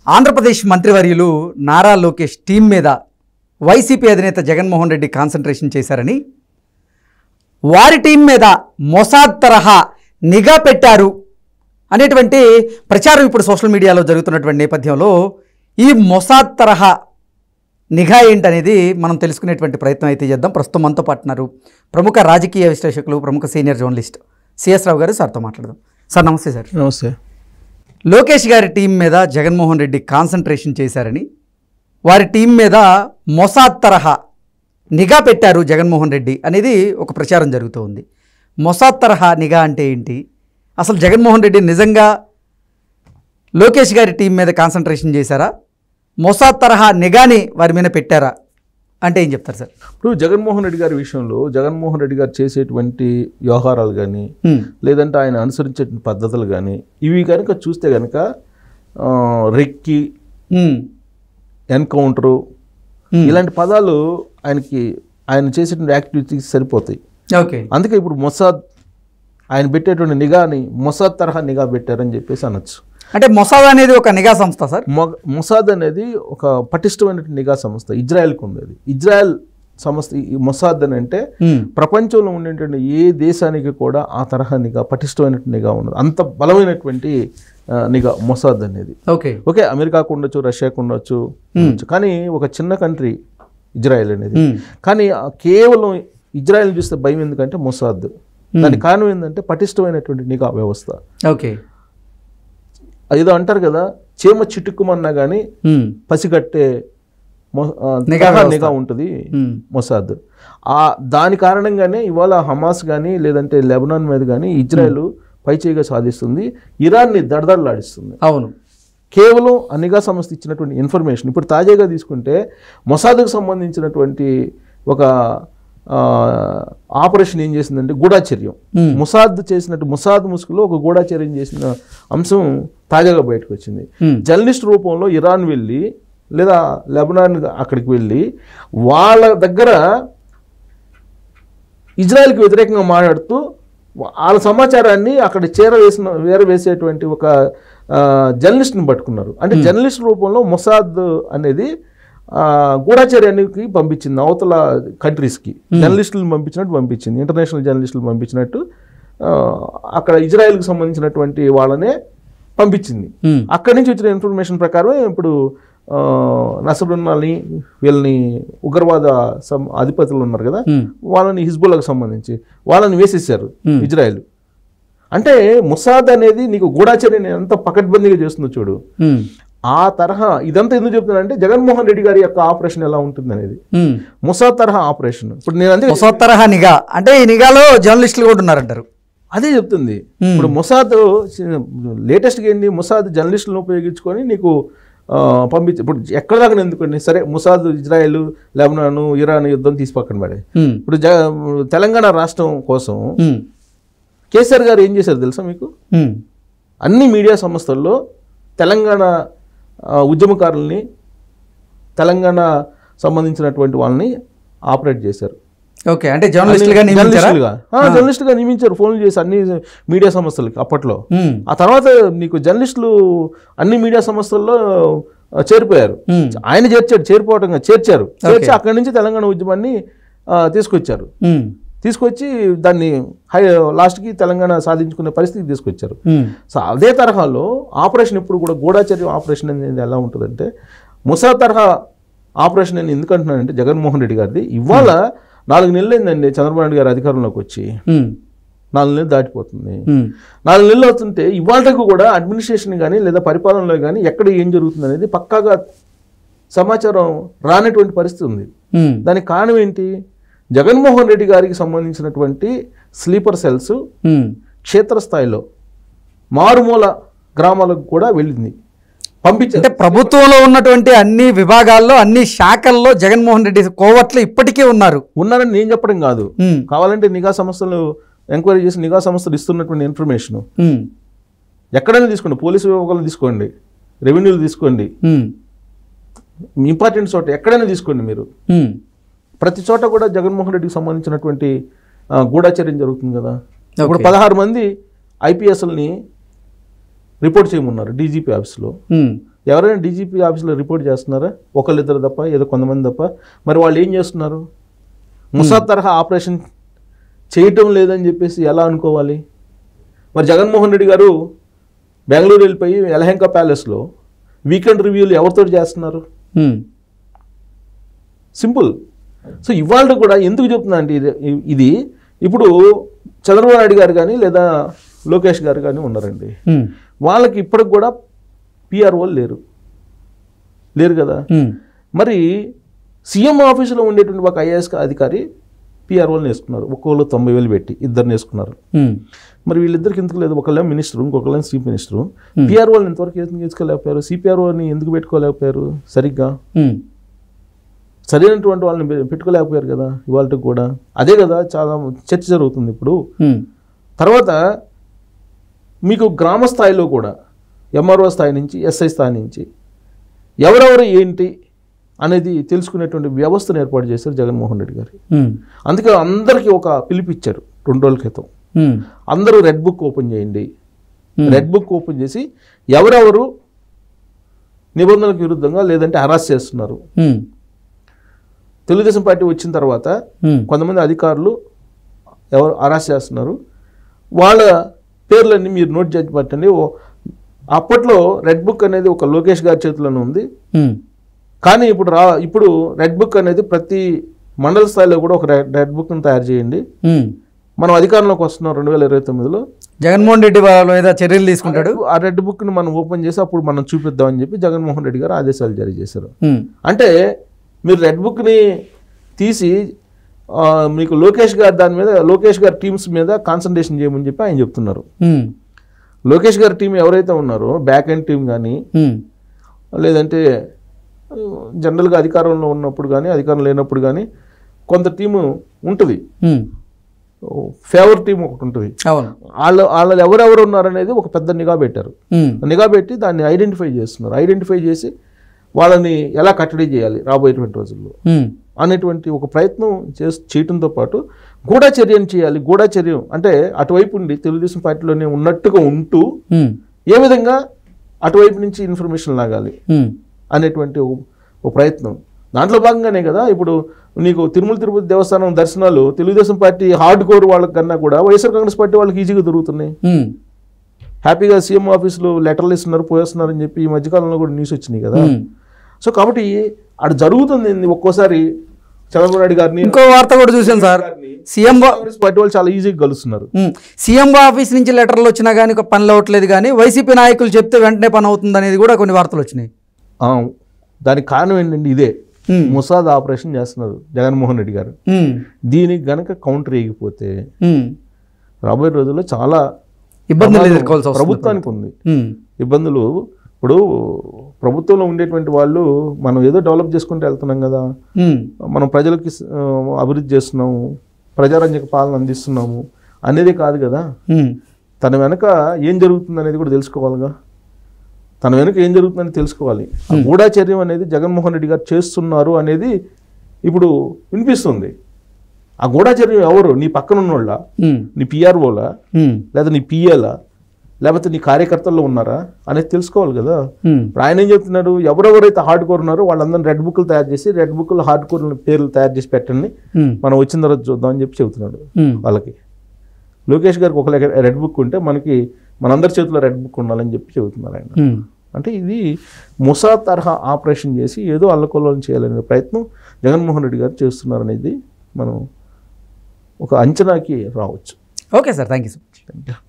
ఆంధ్రప్రదేశ్ మంత్రివర్యులు నారా లోకేష్ టీం మీద వైసీపీ అధినేత జగన్మోహన్ రెడ్డి కాన్సంట్రేషన్ చేశారని, వారి టీం మీద మొసాద్ తరహా నిఘా పెట్టారు అనేటువంటి ప్రచారం ఇప్పుడు సోషల్ మీడియాలో జరుగుతున్నటువంటి నేపథ్యంలో ఈ మొసాద్ తరహా నిఘా ఏంటనేది మనం తెలుసుకునేటువంటి ప్రయత్నం అయితే చేద్దాం. ప్రస్తుతం మనతో పాటున్నారు ప్రముఖ రాజకీయ విశ్లేషకులు, ప్రముఖ సీనియర్ జర్నలిస్ట్ సిఎస్ రావు గారు. సార్తో మాట్లాడదాం. సార్ నమస్తే. సార్ నమస్తే. లోకేష్ గారి టీం మీద జగన్మోహన్ రెడ్డి కాన్సంట్రేషన్ చేశారని, వారి టీం మీద మొసాద్ తరహా నిఘా పెట్టారు జగన్మోహన్ రెడ్డి అనేది ఒక ప్రచారం జరుగుతూ ఉంది. మొసాద్ తరహా నిఘా అంటే ఏంటి? అసలు జగన్మోహన్ రెడ్డి నిజంగా లోకేష్ గారి టీం మీద కాన్సంట్రేషన్ చేశారా? మొసాద్ తరహా నిఘాని వారి మీద పెట్టారా అంటే ఏం చెప్తారు సార్? ఇప్పుడు జగన్మోహన్ రెడ్డి గారి విషయంలో జగన్మోహన్ రెడ్డి గారు చేసేటువంటి వ్యవహారాలు కానీ, లేదంటే ఆయన అనుసరించేటువంటి పద్ధతులు కానీ, ఇవి కనుక చూస్తే కనుక రెక్కి, ఎన్కౌంటరు ఇలాంటి పదాలు ఆయన చేసేటువంటి యాక్టివిటీస్ సరిపోతాయి. ఓకే, అందుకే ఇప్పుడు మొసాద్ ఆయన పెట్టేటువంటి నిఘాని మొసాద్ తరహా నిఘా పెట్టారని చెప్పేసి అనొచ్చు. అంటే మొసాద్ అనేది ఒక నిఘా సంస్థ సార్? మొసాద్ అనేది ఒక పటిష్టమైన నిఘా సంస్థ, ఇజ్రాయెల్కి ఉంది. అది ఇజ్రాయెల్ సంస్థ. ఈ మొసాద్ అని అంటే ప్రపంచంలో ఉండేటువంటి ఏ దేశానికి కూడా ఆ తరహా నిఘా, పటిష్టమైన నిఘా ఉన్నది. అంత బలమైనటువంటి నిఘా మొసాద్ అనేది. ఓకే, అమెరికాకు ఉండొచ్చు, రష్యాకు ఉండొచ్చు, కానీ ఒక చిన్న కంట్రీ ఇజ్రాయెల్ అనేది. కానీ కేవలం ఇజ్రాయెల్ చూస్తే భయం ఎందుకంటే మొసాద్. దానికి కారణం ఏంటంటే పటిష్టమైనటువంటి నిఘా వ్యవస్థ. ఓకే, ఏదో అంటారు కదా, చీమ చిటుక్కుమన్నా కానీ పసిగట్టే నిఘా ఉంటుంది మొసాద్. దాని కారణంగానే ఇవాళ హమాస్ కానీ, లేదంటే లెబనాన్ మీద కానీ ఇజ్రాయెల్ పైచేయిగా సాధిస్తుంది, ఇరాన్ని దడదడలాడిస్తుంది. అవును, కేవలం ఆ నిఘా సంస్థ ఇచ్చినటువంటి ఇన్ఫర్మేషన్. ఇప్పుడు తాజాగా తీసుకుంటే మొసాద్కు సంబంధించినటువంటి ఒక ఆపరేషన్ ఏం చేసిందంటే గూఢాచర్యం. మొసాద్ ముసుగులో ఒక గూఢాచర్యం చేసిన అంశం తాజాగా బయటకు వచ్చింది. జర్నలిస్ట్ రూపంలో ఇరాన్ వెళ్ళి, లేదా లెబనాన్ అక్కడికి వెళ్ళి వాళ్ళ దగ్గర ఇజ్రాయెల్కి వ్యతిరేకంగా మాట్లాడుతూ వాళ్ళ సమాచారాన్ని అక్కడ వేసేటువంటి ఒక జర్నలిస్ట్ని పట్టుకున్నారు. అంటే జర్నలిస్ట్ రూపంలో మొసాద్ అనేది గూఢాచర్యానికి పంపించింది అవతల కంట్రీస్కి. జర్నలిస్టులను పంపించింది, ఇంటర్నేషనల్ జర్నలిస్టులు పంపించినట్టు అక్కడ ఇజ్రాయెల్కి సంబంధించినటువంటి వాళ్ళనే పంపించింది. అక్కడి నుంచి వచ్చిన ఇన్ఫర్మేషన్ ప్రకారం ఇప్పుడు నసరుల్లాని, వీళ్ళని ఉగ్రవాద అధిపతులు ఉన్నారు కదా, వాళ్ళని హిజ్బుల్లాకు సంబంధించి వాళ్ళని వేసేసారు ఇజ్రాయెల్. అంటే మొసాద్ అనేది నీకు గూఢాచర్యం ఎంత పకడ్బందీగా చేస్తుందో చూడు. ఆ తరహా ఇదంతా ఎందుకు చెప్తున్నానంటే జగన్మోహన్ రెడ్డి గారి యొక్క ఆపరేషన్ ఎలా ఉంటుంది అనేది. మొసాద్ తరహా ఆపరేషన్. ఇప్పుడు నేను అంతే, మొసాద్ తరహా నిఘా అంటే ఈ నిఘాలో జర్నలిస్టులు కూడా ఉన్నారంటారు. అదే చెప్తుంది. ఇప్పుడు మొసాద్ లేటెస్ట్గా ఏంటి, మొసాద్ జర్నలిస్టులను ఉపయోగించుకొని నీకు ఇప్పుడు ఎక్కడ దాకా ఎందుకండి, సరే మొసాద్ ఇజ్రాయెల్, లెబనాన్, ఇరాన్ యుద్ధం తీసి పక్కన పడే, ఇప్పుడు తెలంగాణ రాష్ట్రం కోసం కేసీఆర్ గారు ఏం చేశారు తెలుసా మీకు? అన్ని మీడియా సంస్థల్లో తెలంగాణ ఉద్యమకారుల్ని, తెలంగాణ సంబంధించినటువంటి వాళ్ళని ఆపరేట్ చేశారు. ఓకే, అంటే జర్నలిస్టులుగా నియమించారు, ఫోన్లు చేసి అన్ని మీడియా సంస్థలకి అప్పట్లో. ఆ తర్వాత నీకు జర్నలిస్టులు అన్ని మీడియా సంస్థల్లో చేరిపోయారు. ఆయన చేర్చారు. అక్కడి నుంచి తెలంగాణ ఉద్యమాన్ని తీసుకొచ్చి దాన్ని లాస్ట్కి తెలంగాణ సాధించుకునే పరిస్థితికి తీసుకొచ్చారు. సో అదే తరహాలో ఆపరేషన్ ఎప్పుడు కూడా గూఢాచర్యం ఆపరేషన్ అనేది ఎలా ఉంటుందంటే, మొసాద్ తరహా ఆపరేషన్ అని ఎందుకంటున్నానంటే జగన్మోహన్ రెడ్డి గారిది ఇవాళ 4 నెలలు అయిందండి చంద్రబాబు నాయుడు గారు అధికారంలోకి వచ్చి. 4 నెలలు దాటిపోతుంది. 4 నెలలు అవుతుంటే ఇవాళకు కూడా అడ్మినిస్ట్రేషన్ కానీ లేదా పరిపాలనలో కానీ ఎక్కడ ఏం జరుగుతుంది అనేది పక్కాగా సమాచారం రానటువంటి పరిస్థితి ఉంది. దానికి కారణం ఏంటి? జగన్మోహన్ రెడ్డి గారికి సంబంధించినటువంటి స్లీపర్ సెల్స్ క్షేత్రస్థాయిలో మారుమూల గ్రామాలకు కూడా వెళ్ళింది, అంటే ప్రభుత్వంలో ఉన్నటువంటి అన్ని విభాగాల్లో, అన్ని శాఖల్లో జగన్మోహన్ రెడ్డి కోవట్లు ఇప్పటికీ ఉన్నారని నేను చెప్పడం కాదు. కావాలంటే నిఘా సంస్థలు ఎంక్వైరీ చేసి నిఘా సంస్థలు ఇస్తున్నటువంటి ఇన్ఫర్మేషన్ ఎక్కడైనా తీసుకోండి, పోలీసు విభాగాలు తీసుకోండి, రెవెన్యూలు తీసుకోండి, ఇంపార్టెంట్ చోట ఎక్కడైనా తీసుకోండి మీరు, ప్రతి చోట కూడా జగన్మోహన్ రెడ్డికి సంబంధించినటువంటి గూఢాచర్యం జరుగుతుంది కదా. ఇప్పుడు 16 మంది ఐపీఎస్ఎల్ని రిపోర్ట్ చేయమన్నారు డీజీపీ ఆఫీస్లో. ఎవరైనా డీజీపీ ఆఫీస్లో రిపోర్ట్ చేస్తున్నారా? ఒకళ్ళిద్దరు తప్ప, ఏదో కొంతమంది తప్ప. మరి వాళ్ళు ఏం చేస్తున్నారు? మొసాద్ తరహా ఆపరేషన్ చేయటం లేదని చెప్పేసి ఎలా అనుకోవాలి? మరి జగన్మోహన్ రెడ్డి గారు బెంగళూరు వెళ్ళిపోయి యలహంక ప్యాలెస్లో వీకెండ్ రివ్యూలు ఎవరితో చేస్తున్నారు? సింపుల్. సో ఇవాళ కూడా ఎందుకు చెప్తున్నా అంటే ఇది ఇప్పుడు చంద్రబాబు నాయుడు గారు కానీ లేదా లోకేష్ గారు కానీ ఉన్నారండి, వాళ్ళకి ఇప్పటికి కూడా పిఆర్ఓలు లేరు కదా. మరి సీఎం ఆఫీసులో ఉండేటువంటి ఒక ఐఏఎస్ అధికారి పిఆర్ఓలు వేసుకున్నారు, ఒక్కోళ్ళు 90,000 పెట్టి ఇద్దరిని వేసుకున్నారు. మరి వీళ్ళిద్దరికి ఎందుకు లేదు? ఒకళ్ళేమో మినిస్టరు, ఇంకొకళ్ళేమో చీఫ్ మినిస్టరు. పిఆర్ఓలు ఇంతవరకు ఎందుకు తీసుకోలేకపోయారు? సిపిఆర్ఓని ఎందుకు పెట్టుకోలేకపోయారు? సరిగ్గా సరైనటువంటి వాళ్ళని పెట్టుకోలేకపోయారు కదా. ఇవాళకి కూడా అదే కదా చాలా చర్చ జరుగుతుంది ఇప్పుడు. తర్వాత మీకు గ్రామ స్థాయిలో కూడా ఎంఆర్ఓ స్థాయి నుంచి ఎస్ఐ స్థాయి నుంచి ఎవరెవరు ఏంటి అనేది తెలుసుకునేటువంటి వ్యవస్థను ఏర్పాటు చేశారు జగన్మోహన్ రెడ్డి గారు. అందుకే అందరికీ ఒక పిలిపిచ్చారు 2 రోజుల క్రితం. అందరూ రెడ్ బుక్ ఓపెన్ చేయండి. రెడ్ బుక్ ఓపెన్ చేసి ఎవరెవరు నిబంధనలకు విరుద్ధంగా లేదంటే హరాస్ చేస్తున్నారు. తెలుగుదేశం పార్టీ వచ్చిన తర్వాత కొంతమంది అధికారులు ఎవరు హరాస్ చేస్తున్నారు, వాళ్ళ పేర్లన్నీ మీరు నోట్ చేసి పట్టండి. అప్పట్లో రెడ్ బుక్ అనేది ఒక లోకేష్ గారి చేతిలోనే ఉంది. కానీ ఇప్పుడు రెడ్ బుక్ అనేది ప్రతి మండల స్థాయిలో కూడా ఒక రెడ్ బుక్ని తయారు చేయండి. మనం అధికారంలోకి వస్తున్నాం 2029లో. జగన్మోహన్ రెడ్డి మీద చర్యలు తీసుకుంటాడు. ఆ రెడ్ బుక్ని మనం ఓపెన్ చేసి అప్పుడు మనం చూపిద్దామని చెప్పి జగన్మోహన్ రెడ్డి గారు ఆదేశాలు జారీ చేశారు. అంటే మీరు రెడ్ బుక్ని తీసి మీకు లోకేష్ గారు దాని మీద, లోకేష్ గారి టీమ్స్ మీద కాన్సన్ట్రేషన్ చేయమని చెప్పి ఆయన చెప్తున్నారు. లోకేష్ గారి టీం ఎవరైతే ఉన్నారో బ్యాక్ ఎండ్ టీం కానీ లేదంటే జనరల్గా అధికారంలో ఉన్నప్పుడు కానీ అధికారం లేనప్పుడు కానీ కొంత టీము ఉంటుంది, ఫేవర్ టీం ఒకటి ఉంటుంది. వాళ్ళు ఎవరెవరు ఉన్నారనేది ఒక పెద్ద నిఘా పెట్టారు. నిఘా పెట్టి దాన్ని ఐడెంటిఫై చేస్తున్నారు. ఐడెంటిఫై చేసి వాళ్ళని ఎలా కట్టడి చేయాలి రాబోయేటువంటి రోజుల్లో అనేటువంటి ఒక ప్రయత్నం చేయడంతో పాటు గూఢచర్యను చేయాలి. గూఢచర్యం అంటే అటువైపు ఉండి తెలుగుదేశం పార్టీలోనే ఉన్నట్టుగా ఉంటూ ఏ విధంగా అటువైపు నుంచి ఇన్ఫర్మేషన్ లాగాలి అనేటువంటి ఒక ప్రయత్నం. దాంట్లో భాగంగానే కదా ఇప్పుడు నీకు తిరుమల తిరుపతి దేవస్థానం దర్శనాలు తెలుగుదేశం పార్టీ హార్డ్ కోర్ వాళ్ళకి కన్నా కూడా వైఎస్ఆర్ కాంగ్రెస్ పార్టీ వాళ్ళకి ఈజీగా దొరుకుతున్నాయి. హ్యాపీగా సీఎం ఆఫీసులో లెటర్లు ఇస్తున్నారు, పోయేస్తున్నారు అని చెప్పి ఈ మధ్యకాలంలో కూడా న్యూస్ వచ్చినాయి కదా. సో కాబట్టి అక్కడ జరుగుతుంది. ఒక్కోసారి చంద్రబాబు నాయుడు గారిని ఇంకో వార్త కూడా చూసాను సార్, సీఎం కాంగ్రెస్ పార్టీ వాళ్ళు చాలా ఈజీగా కలుస్తున్నారు. సీఎం ఆఫీస్ నుంచి లెటర్లు వచ్చినా కానీ పనులు అవ్వట్లేదు, కానీ వైసీపీ నాయకులు చెప్తే వెంటనే పని అవుతుంది అనేది కూడా కొన్ని వార్తలు వచ్చినాయి. దానికి కారణం ఏంటంటే ఇదే మొసాద్ ఆపరేషన్ చేస్తున్నారు జగన్మోహన్ రెడ్డి గారు. దీనికి గనక కౌంటర్ వేయకపోతే రాబోయే రోజుల్లో చాలా ఇబ్బందులు ఎదుర్కోవాల్సి ప్రభుత్వానికి ఉంది. ఇబ్బందులు ఇప్పుడు ప్రభుత్వంలో ఉండేటువంటి వాళ్ళు మనం ఏదో డెవలప్ చేసుకుంటూ వెళ్తున్నాం కదా, మనం ప్రజలకి అభివృద్ధి చేస్తున్నాము, ప్రజారంజక పాలన అందిస్తున్నాము అనేది కాదు కదా. తన వెనక ఏం జరుగుతుంది అనేది కూడా తెలుసుకోవాలిగా. తన వెనుక ఏం జరుగుతుందని తెలుసుకోవాలి. గూఢచర్యం అనేది జగన్మోహన్ రెడ్డి గారు చేస్తున్నారు అనేది ఇప్పుడు వినిపిస్తుంది. ఆ గూఢచర్యం ఎవరు? నీ పక్కన ఉన్నోళ్ళ, నీ పిఆర్ఓలా, లేదా నీ పిఏలా, లేకపోతే నీ కార్యకర్తల్లో ఉన్నారా అనేది తెలుసుకోవాలి కదా. ఆయన ఏం చెప్తున్నాడు, ఎవరెవరైతే హార్డ్ కోర్ ఉన్నారో వాళ్ళందరినీ రెడ్ బుక్లు తయారు చేసి రెడ్ బుక్లు హార్డ్ కోర్ పేర్లు తయారు చేసి పెట్టండి, మనం వచ్చిన తర్వాత చూద్దాం అని చెప్పి చెబుతున్నాడు వాళ్ళకి. లోకేష్ గారికి ఒక రెడ్ బుక్ ఉంటే మనందరి చేతిలో రెడ్ బుక్ ఉండాలని చెప్పి చెబుతున్నారు ఆయన. అంటే ఇది మొసాద్ తరహా ఆపరేషన్ చేసి ఏదో అల్లకొల్లం చేయాలనే ప్రయత్నం జగన్మోహన్ రెడ్డి గారు చేస్తున్నారు అనేది మనం ఒక అంచనాకి రావచ్చు. Okay sir, thank you so much.